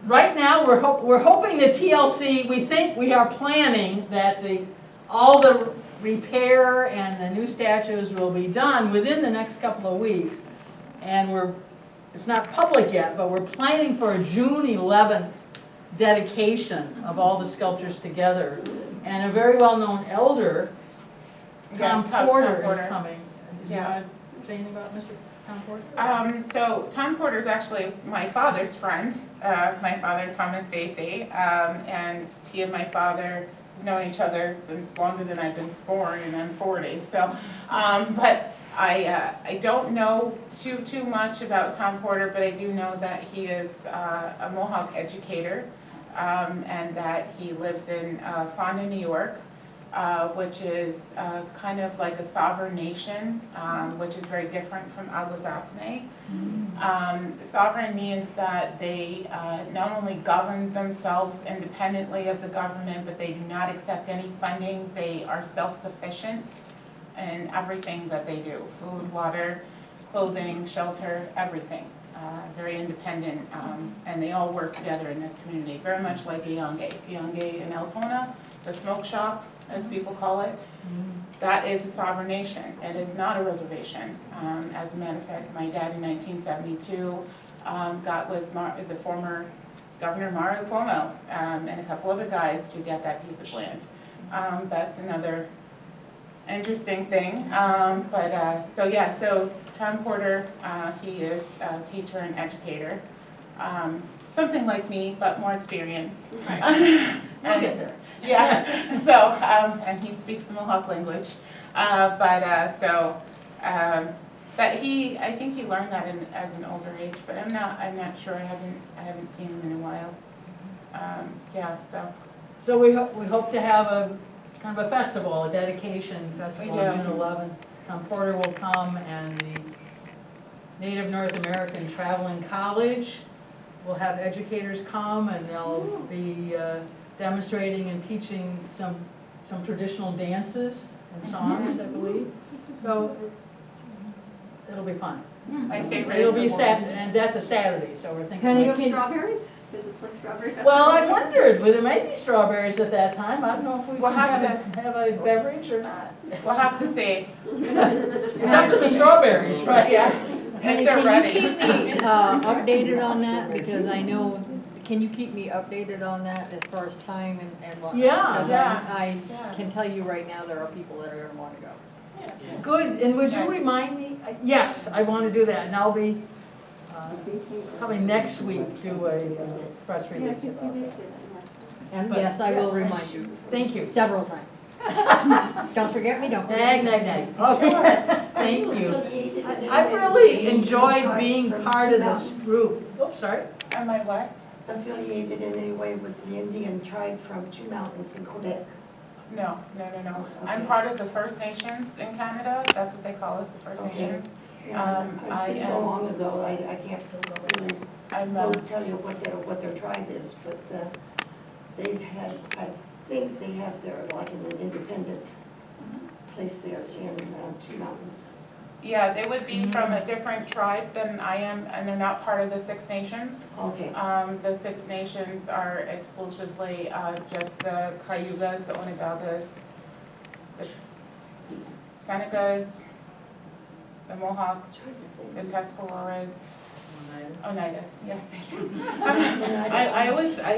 Right now, we're hoping the TLC, we are planning that all the repair and the new statues will be done within the next couple of weeks. And it's not public yet, but we're planning for a June 11th dedication of all the sculptures together. And a very well-known elder, Tom Yes, Tom Porter, is Porter. coming. Did you Yeah. want to say anything about Mr. Tom Porter? So Tom Porter is actually my father's friend, my father, Thomas Stacey, and he and my father have known each other since longer than I've been born, and I'm 40. So, but I don't know too much about Tom Porter, but I do know that he is a Mohawk educator, and that he lives in Fonda, New York. Which is kind of like a sovereign nation, which is very different from Haudenosaunee. Sovereign means that they not only govern themselves independently of the government, but they do not accept any funding. They are self-sufficient in everything that they do: food, water, clothing, shelter, everything. Very independent, and they all work together in this community, very much like Guyonge. Guyonge in Altona, the smoke shop, as people call it, that is a sovereign nation. It is not a reservation. As a matter of fact, my dad in 1972 got with the former Governor Mario Cuomo and a couple other guys to get that piece of land. That's another interesting thing. So Tom Porter, he is a teacher and educator. something like me, but more experience. We'll get there. Yeah, so, and he speaks the Mohawk language, but he, I think he learned that as an older age, but I'm not sure, I haven't seen him in a while. Yeah, so. So we hope to have a kind of a festival, a dedication festival on Yeah. June 11th. Tom Porter will come, and the Native North American Traveling College will have educators come, and they'll be demonstrating and teaching some traditional dances and songs, I believe. So it'll be fun. My favorite It'll is be the Saturday, and that's a Saturday, so we're thinking. Penny, like- can- Strawberries? Is it like strawberry? Well, I wondered, but there may be strawberries at that time. I don't know if we We'll can have have a beverage or not. We'll have to see. It's up to the strawberries, right? Yeah, Penny, if they're can you ready. keep me updated on that? Because I know, can you keep me updated on that as far as time and whatnot? Yeah. Because Yeah. I Yeah. can tell you right now, there are people that are gonna wanna go. Good, and would you Yes. remind me? Yes, I want to do that, and I'll be, probably next week, do a press release about that. And But, yes, I will yes. remind you Thank you. several times. Don't forget me, don't forget Nag, me. nag, nag. Okay, thank you. I've really enjoyed being part of this group. Oops, sorry. Am I what? Affiliated in any way with the Indian tribe from Two Mountains in Quebec? No. I'm part of the First Nations in Canada. That's what they call us, the First Okay. Nations. Yeah, I it's been so am- long ago, I can't really I'm, tell you what their tribe is, but they've had, I think they have their, like an independent place there in Two Mountains. yeah, they would be from a different tribe than I am, and they're not part of the Six Nations. Okay, The Six Nations are exclusively just the Cayugas, the Onondagas, the Senecas, the Mohawks, the Tuscaroras, Oneidas, yes, thank you. I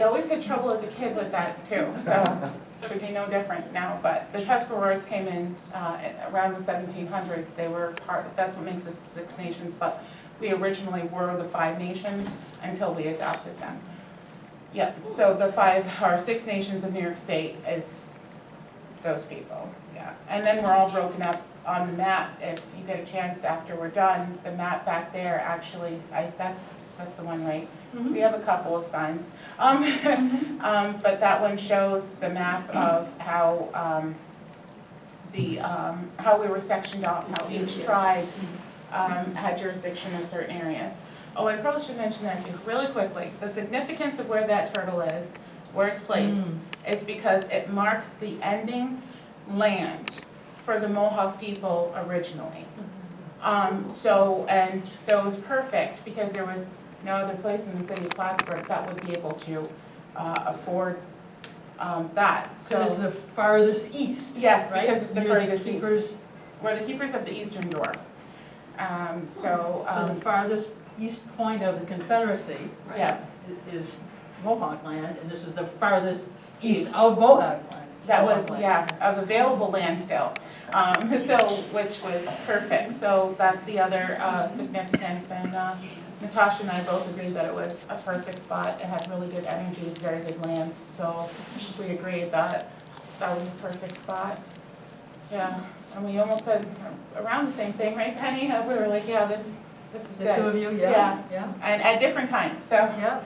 always had trouble as a kid with that too, so should be no different now, but the Tuscaroras came in around the 1700s. They were part, that's what makes us the Six Nations, but we originally were the Five Nations until we adopted them. Yep, so the Six Nations of New York State is those people, yeah. And then we're all broken up on the map. If you get a chance after we're done, the map back there, actually, that's the one, right? We have a couple of signs. But that one shows the map of how, how we were sectioned off, how each tribe had jurisdiction in certain areas. Oh, I probably should mention that too, really quickly. The significance of where that turtle is, where it's placed, is because it marks the ending land for the Mohawk people originally. So it was perfect because there was no other place in the city of Plattsburgh that would be able to afford that. So it's the farthest east, Yes, right? because it's the Near furthest east. keepers- We're the keepers of the eastern door. So the farthest east point of the Confederacy, right, Yeah. is Mohawk land, and this is the farthest east East. of Mohawk land. That was, Mohawk land. yeah, of available land still, which was perfect. So that's the other significance, and Natasha and I both agreed that it was a perfect spot. It had really good energy, it's very good land, so we agreed that that was a perfect spot. Yeah, and we almost said around the same thing, right, Penny? We were like, yeah, this is good. The two of you, yeah, yeah, And at different times, so. yeah.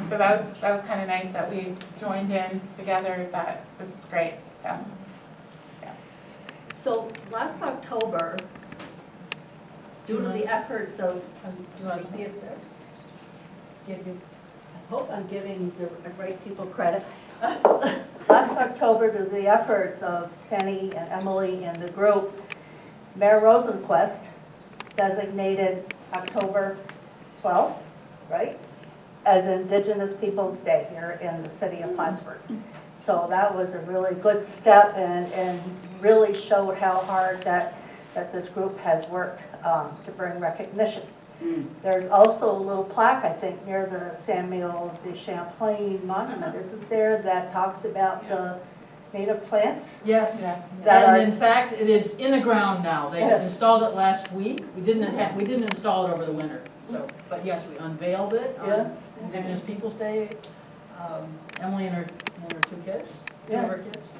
So that was kind of nice that we joined in together, that this is great, so. So last October, due to the efforts of, I hope I'm giving the right people credit. Last October, due to the efforts of Penny and Emily and the group, Mayor Rosenquist designated October 12th, right, as Indigenous Peoples' Day here in the city of Plattsburgh. So that was a really good step and really showed how hard that this group has worked to bring recognition. There's also a little plaque, I think, near the Samuel de Champlain Monument, isn't there, that talks about the native plants? Yes. Yes. That are- And in fact, it is in the ground now. They installed it last week. We didn't install it over the winter. So, but yes, we unveiled it Yeah. on Indigenous Peoples' Day. Emily and her 2 kids, 2 of her kids.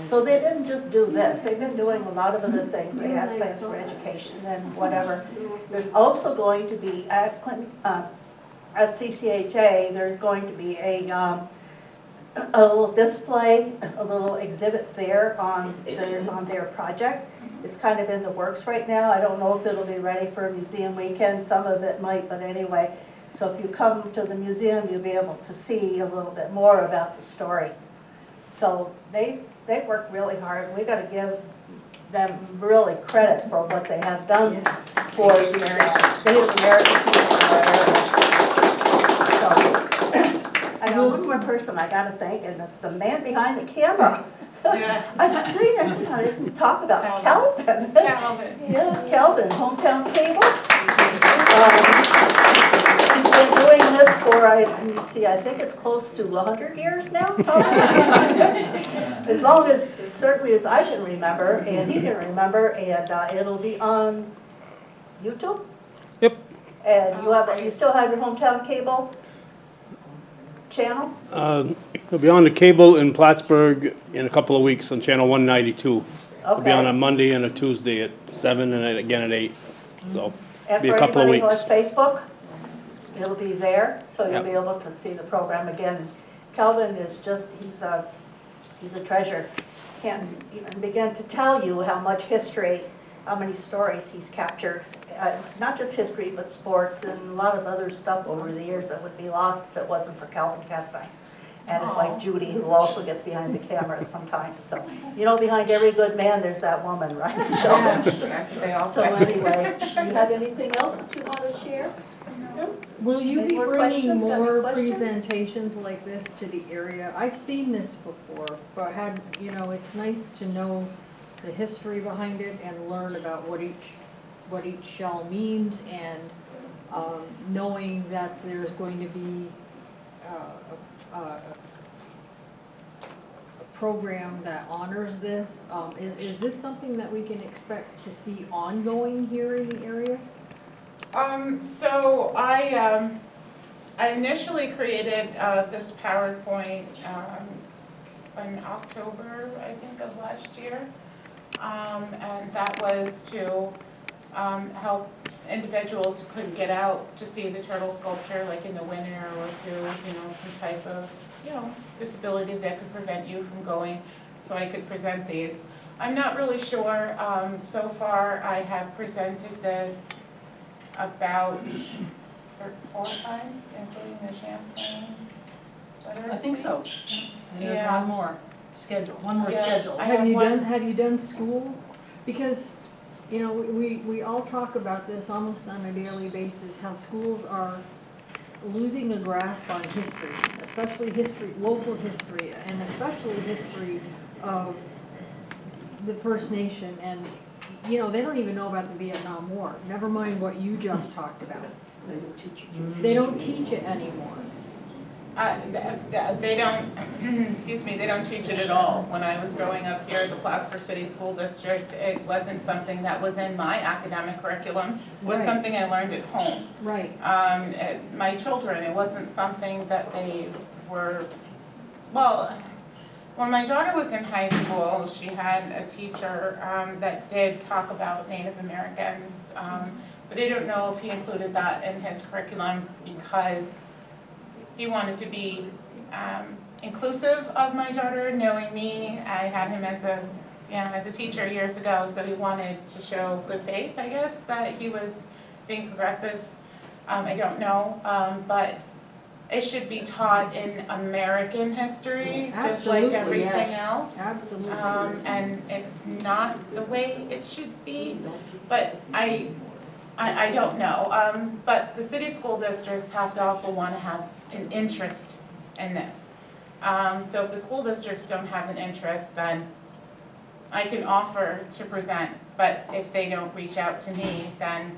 So they didn't just do this, they've been doing a lot of other things, they have plans for education and whatever. There's also going to be at CCHA, there's going to be a little display, a little exhibit there on their project. It's kind of in the works right now, I don't know if it'll be ready for a museum weekend, some of it might, but anyway. So if you come to the museum, you'll be able to see a little bit more about the story. So they work really hard. We got to give them really credit for what they have done for the Native American people in our area. So, I know one more person I got to thank, and it's the man behind the camera. Yeah. I'm sitting there thinking, I didn't talk about Calvin. Calvin. Yeah, Calvin, Hometown Cable. He's been doing this for, let me see, I think it's close to 100 years now, probably. As long as, certainly as I can remember, and he can remember, and it'll be on YouTube? Yep. And you still have your Hometown Cable channel? It'll be on the cable in Plattsburgh in a couple of weeks on channel 192. It'll be on a Monday and a Tuesday at 7 and then again at 8. So And be for a couple of anybody who weeks. has Facebook, it'll be there, so you'll Yep. be able to see the program again. Calvin is just, he's a treasure. Can't even begin to tell you how much history, how many stories he's captured. Not just history, but sports and a lot of other stuff over the years that would be lost if it wasn't for Calvin Castine. And his wife Judy, who also gets behind the camera sometimes. So, behind every good man, there's that woman, right? So, That's what they all so say. anyway, do you have anything else that you want to share? No? Will you Any be more bringing questions? Got any more questions? presentations like this to the area? I've seen this before, but it's nice to know the history behind it and learn about what each shell means, and knowing that there's going to be a program that honors this. Is this something that we can expect to see ongoing here in the area? So I initially created this PowerPoint in October, I think, of last year. And that was to help individuals who couldn't get out to see the turtle sculpture, like in the winter, or through, some type of, disability that could prevent you from going, so I could present these. I'm not really sure. So far, I have presented this about 4 times, including the Champlain. I think so. And there's Yeah. one more scheduled. Yeah. scheduled. I have Have you done schools? Because, we all talk about this almost on a daily basis, how schools are losing a grasp on history, especially local history, and especially history of the First Nation. And, they don't even know about the Vietnam War, never mind what you just talked about. They don't teach your kids. They don't teach it anymore. They don't, excuse me, they don't teach it at all. When I was growing up here at the Plattsburgh City School District, it wasn't something that was in my academic curriculum. It was Right. something I learned at home. Right. My children, it wasn't something that they were, well, when my daughter was in high school, she had a teacher that did talk about Native Americans, but I don't know if he included that in his curriculum because he wanted to be inclusive of my daughter, knowing me. I had him as a teacher years ago, so he wanted to show good faith, I guess, that he was being progressive. I don't know, but it should be taught in American history, just like Absolutely, everything yes. else. Absolutely. And it's not the way it should be, but I don't know. But the city school districts have to also want to have an interest in this. So if the school districts don't have an interest, then I can offer to present, but if they don't reach out to me, then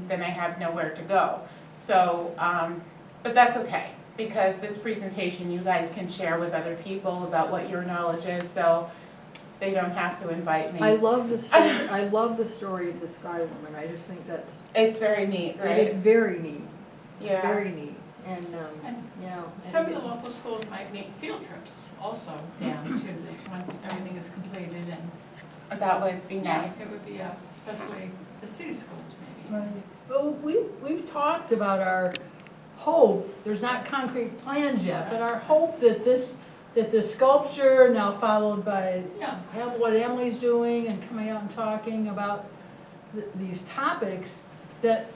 I have nowhere to go. So, but that's okay, because this presentation you guys can share with other people about what your knowledge is. So they don't have to invite me. I love the story, I love the story of the Sky Woman. I just think It's very neat, right? it's very neat, Yeah. very neat. And, you know. Some of the local schools might make field trips also down to the, once everything is completed and. That would be nice. It would be, especially the city schools maybe. Right. Well, we've talked about our hope, there's not concrete plans yet, but our hope that the sculpture, now followed by Yeah. what Emily's doing and coming out and talking about these topics, that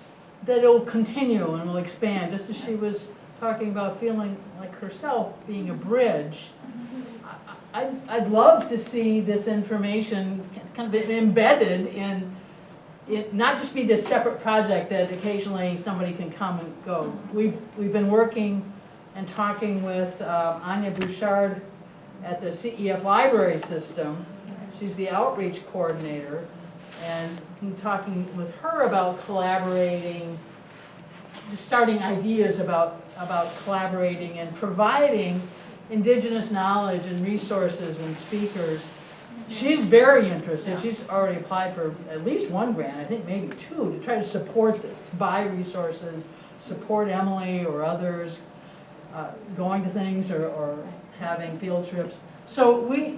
it'll continue and will expand, just as she was talking about feeling like herself being a bridge. I'd love to see this information kind of embedded in it, not just be this separate project that occasionally somebody can come and go. We've been working and talking with Anya Bouchard at the CEF library system. She's the outreach coordinator, and been talking with her about collaborating, just starting ideas about collaborating and providing indigenous knowledge and resources and speakers. She's very interested. She's already applied for at least one grant, I think maybe two, to try to support this, to buy resources, support Emily or others going to things or having field trips. So we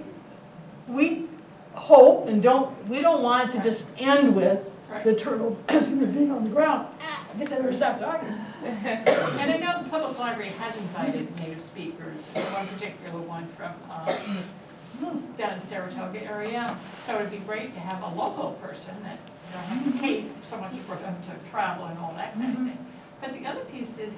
hope and we don't want to just end with the turtle being on the ground. I guess I better stop talking. And I know the public library has invited native speakers, one particular one from down in the Saratoga area. So it'd be great to have a local person that you don't have to pay so much for them to travel and all that kind of thing. But the other piece is,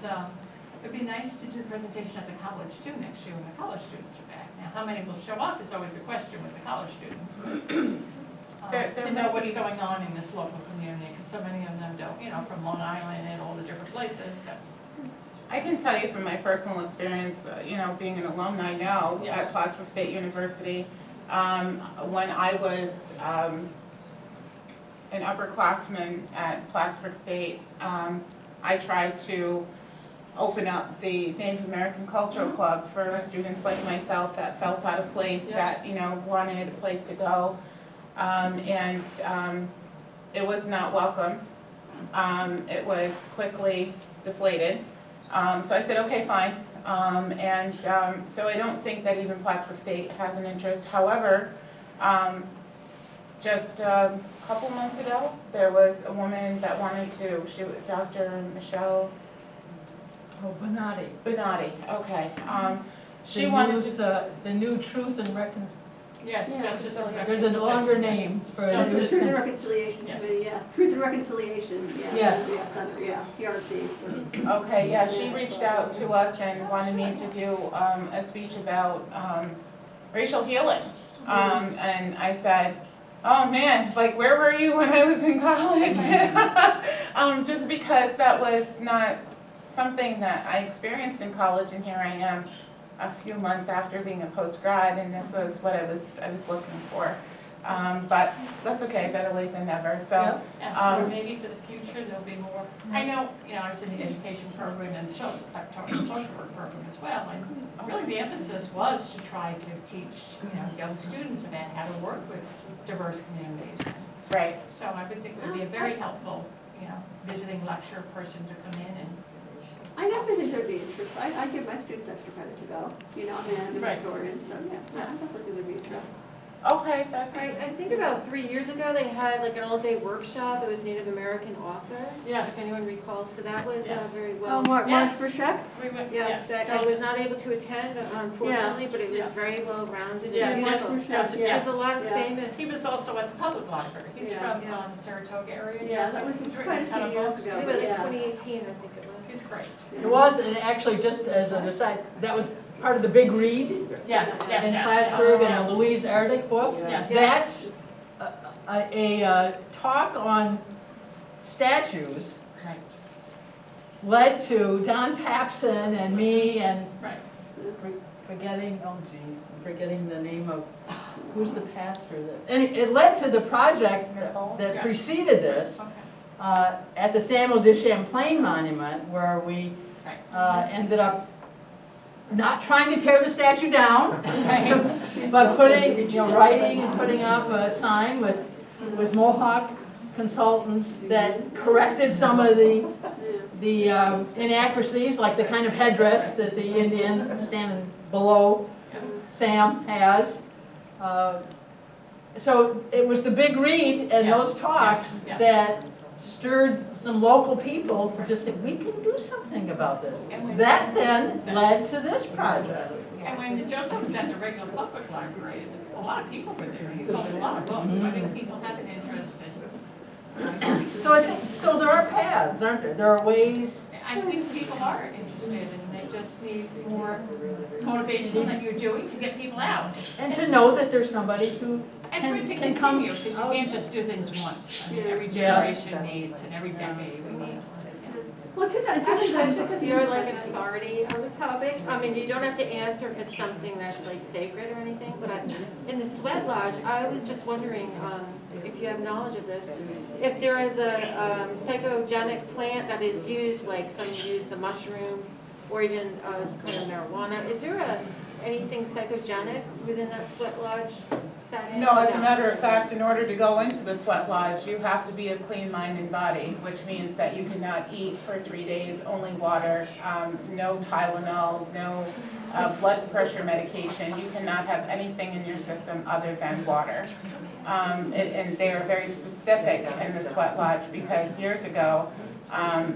it'd be nice to do a presentation at the college too next year when the college students are back. Now, how many will show up is always a question with the college students. To know what's going on in this local community, because so many of them don't, you know, from Long Island and all the different places that. I can tell you from my personal experience, you know, being an alumni now at Plattsburgh State University, when I was an upperclassman at Plattsburgh State, I tried to open up the Native American Cultural Club for students like myself that felt out of place, that, you know, wanted a place to go. It was not welcomed. It was quickly deflated. So I said, okay, fine. So I don't think that even Plattsburgh State has an interest. However, just a couple months ago, there was a woman that wanted to, she was Dr. Michelle Bonatti, okay. She wanted to, the new Truth and Reconciliation. Yes, Justice and There's a longer name for it. Justice. Truth and Reconciliation Yes. Committee, yeah. Truth and Reconciliation, yeah. Yes. Yeah, PRC. okay, yeah, she reached out to us and wanted me to do a speech about racial healing. And I said, oh man, like where were you when I was in college? Just because that was not something that I experienced in college, and here I am a few months after being a post-grad, and this was what I was looking for. But that's okay, better late than never, so. So maybe for the future, there'll be more. I know, you know, I was in the education program and social work program as well, and really the emphasis was to try to teach, you know, young students about how to work with diverse communities. Right. So I would think it would be a very helpful, you know, visiting lecture person to come in and. I definitely think there'd be interest. I give my students extra credit to go, you know, and I'm a Right. historian, so yeah, I definitely think there'd be interest. Okay, I think about 3 years ago, they had like an all-day workshop. It was Native American author. Yes. If anyone recalls. So that was Yes. very Oh, well. Mark Yes. Burchett? We went, Yeah, yes. that I was not able to attend, unfortunately, but it was Yeah. very well-rounded. Yeah, and Joseph, wonderful. Joseph, There's yes. a lot of Yeah. famous. He was also at the public library. He's Yeah, from yeah. the Saratoga area. Yeah, Joseph. that was He's quite written a a ton few of years books. ago. Maybe like Yeah. 2018, I think it was. He's great. It was, and actually, just as an aside, that was part of the big read Yes, yes, in yes. Plattsburgh yes. and the Louise Erdrich book. Yes. That's a talk on statues Right, led to Don Papson and me and right. forgetting the name of, who's the pastor that, and it led to the project Nicole? that Yeah. preceded this Okay. at the Samuel de Champlain Monument, where we Right. ended up not trying to tear the statue down, but putting, writing and putting up a sign with Mohawk consultants that corrected some of the inaccuracies, like the kind of headdress that the Indian standing below Sam has. So it was the big read and those talks that stirred some local people to just say, we can do something about this. That then led to this project. And when Joseph was at the regular public library, a lot of people were there. He sold a lot of books, so I think people have an interest in. So I think, so there are paths, aren't there? There are ways. I think people are interested, and they just need more motivation that you're doing to get people out. And to know that there's somebody who And for it to can come continue, because you out. can't just do things once. I mean, every generation needs, and every decade we need. Well, to that, Because you're like an authority on the topic, I mean, you don't have to answer if it's something that's like sacred or anything, but in the sweat lodge, I was just wondering, if you have knowledge of this, if there is a psychogenic plant that is used, like some use the mushrooms, or even some kind of marijuana, is there anything psychogenic within that sweat lodge setting? No, as a matter of fact, in order to go into the sweat lodge, you have to be of clean mind and body, which means that you cannot eat for 3 days, only water, no Tylenol, no blood pressure medication. You cannot have anything in your system other than water. And they are very specific in the sweat lodge because years ago,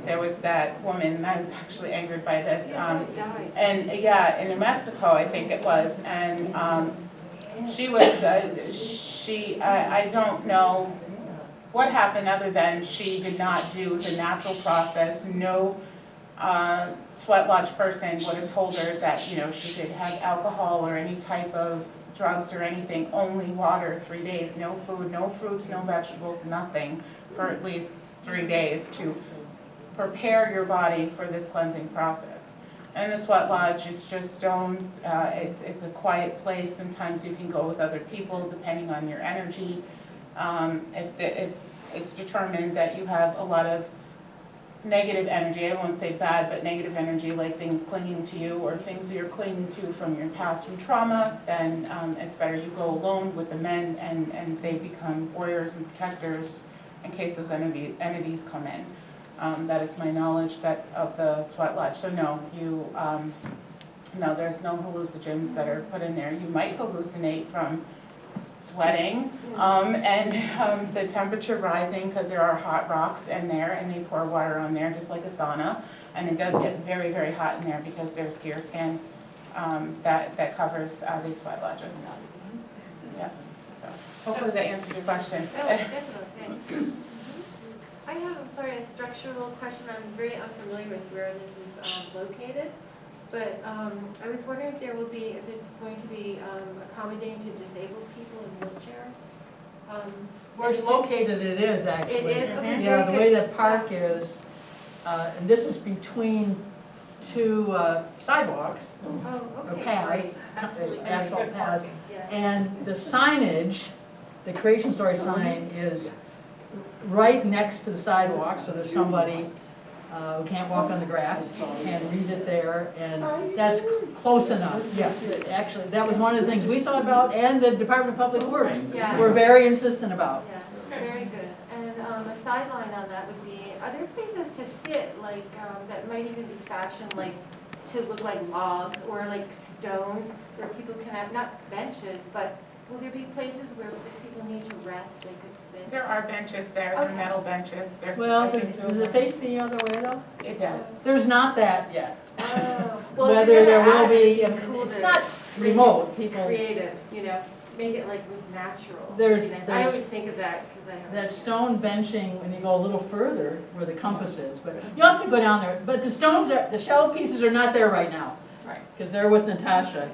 there was that woman, and I was actually angered by this, and yeah, in New Mexico, I think it was, and she was, I don't know what happened other than she did not do the natural process. No sweat lodge person would have told her that, she could have alcohol or any type of drugs or anything, only water, 3 days, no food, no fruits, no vegetables, nothing, for at least 3 days to prepare your body for this cleansing process. And the sweat lodge, it's just stones, it's a quiet place. Sometimes you can go with other people depending on your energy. If it's determined that you have a lot of negative energy, I won't say bad, but negative energy, like things clinging to you or things that you're clinging to from your past from trauma, then it's better you go alone with the men and they become warriors and protectors in case those entities come in. That is my knowledge of the sweat lodge. So no, no, there's no hallucinogens that are put in there. You might hallucinate from sweating and the temperature rising because there are hot rocks in there and they pour water on there just like a sauna. And it does get very, very hot in there because there's deer skin that covers these sweat lodges. Yeah, so hopefully that answers your question. Oh, definitely, thanks. I have, I'm sorry, a structural question. I'm very unfamiliar with where this is located, but I was wondering if it's going to be accommodating to disabled people in wheelchairs. Where it's located, it is actually. It is? Okay, Yeah, very the way good. the park is, and this is between two sidewalks, Oh, or okay, paths, great. Absolutely. asphalt Good paths. parking. Yeah. And the signage, the Creation Story sign is right next to the sidewalk, so there's somebody who can't walk on the grass, can read it there, and that's close enough. Yes, actually, that was one of the things we thought about, and the Department of Public Works Yeah. were very insistent about. Yeah, very good. And a sideline on that would be, are there places to sit, like, that might even be fashioned, like, to look like logs or like stones, where people can have, not benches, but will there be places where if people need to rest, they could sit? There are benches there, they're Okay. metal benches. There's, Well, I think, two of does it them. face the other way though? It does. There's not that yet. Oh, well, if Whether you're there gonna will add it, be, I it'd mean, cool it's to not make it remote, people, creative, make it like natural. There's- Nice. I there's- always think of that because I have. that stone benching, when you go a little further, where the compass is, but you have to go down there. But the stones are, the shell pieces are not there right now. Right. Because they're with Natasha.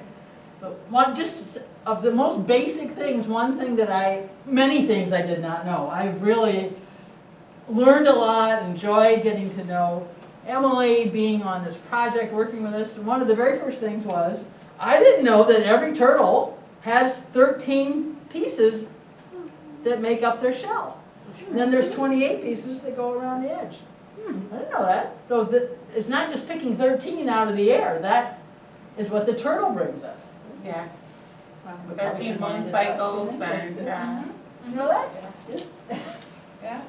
But one, just of the most basic things, one thing that many things I did not know. I've really learned a lot, enjoyed getting to know Emily, being on this project, working with us. And one of the very first things was, I didn't know that every turtle has 13 pieces that make up their shell. And then there's 28 pieces that go around the edge. I didn't know that. So it's not just picking 13 out of the air. is what the turtle brings us. Yes. Wow. 13 moon cycles and, You know that? yeah.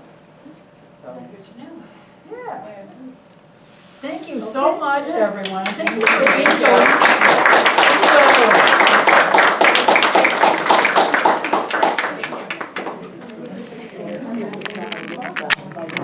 So, Good to know. yeah. Yes. Thank you so much, everyone. Thank you for Thank being so you. interested. Thank you.